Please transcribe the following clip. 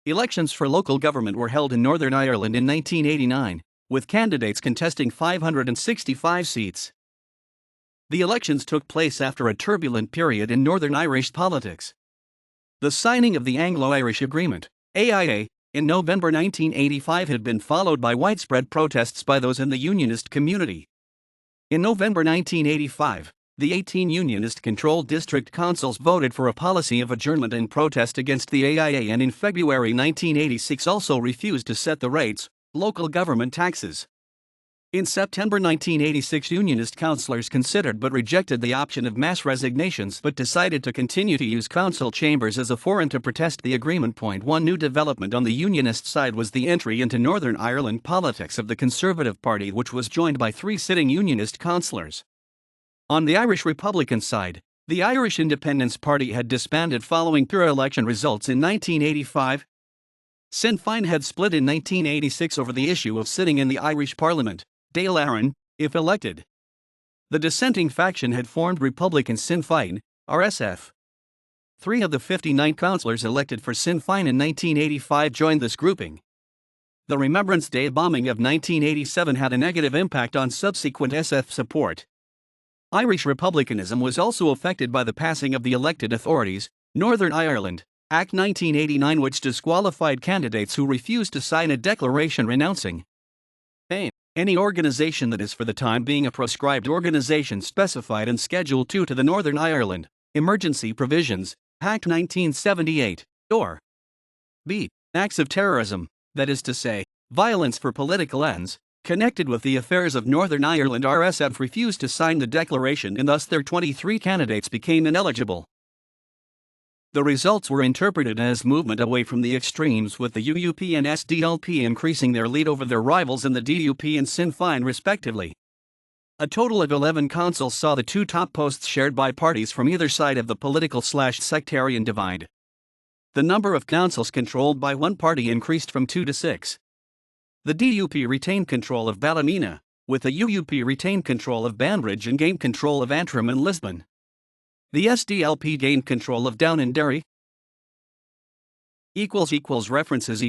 Elections for local government were held in Northern Ireland in 1989, with candidates contesting 565 seats. The elections took place after a turbulent period in Northern Irish politics. The signing of the Anglo-Irish Agreement, AIA, in November 1985 had been followed by widespread protests by those in the Unionist community. In November 1985, the 18 Unionist-controlled district councils voted for a policy of adjournment in protest against the AIA, and in February 1986 also refused to set the rates, local government taxes. In September 1986, Unionist councillors considered but rejected the option of mass resignations but decided to continue to use council chambers as a forum to protest the agreement. One new development on the Unionist side was the entry into Northern Ireland politics of the Conservative Party, which was joined by 3 sitting Unionist councillors. On the Irish Republican side, the Irish Independence Party had disbanded following poor election results in 1985. Sinn Féin had split in 1986 over the issue of sitting in the Irish Parliament, Dáil Éireann, if elected. The dissenting faction had formed Republican Sinn Féin, RSF. 3 of the 59 councillors elected for Sinn Féin in 1985 joined this grouping. The Remembrance Day bombing of 1987 had a negative impact on subsequent SF support. Irish republicanism was also affected by the passing of the Elected Authorities, Northern Ireland, Act 1989, which disqualified candidates who refused to sign a declaration renouncing any organization that is for the time being a proscribed organization specified in Schedule 2 to the Northern Ireland Emergency Provisions, Act 1978, or b. Acts of terrorism, that is to say, violence for political ends, connected with the affairs of Northern Ireland. RSF refused to sign the declaration, and thus their 23 candidates became ineligible. The results were interpreted as movement away from the extremes, with the UUP and SDLP increasing their lead over their rivals in the DUP and Sinn Féin respectively. A total of 11 councils saw the 2 top posts shared by parties from either side of the political/sectarian divide. The number of councils controlled by one party increased from 2 to 6. The DUP retained control of Ballymena, with the UUP retained control of Banbridge and gained control of Antrim and Lisbon. The SDLP gained control of Down and Derry. References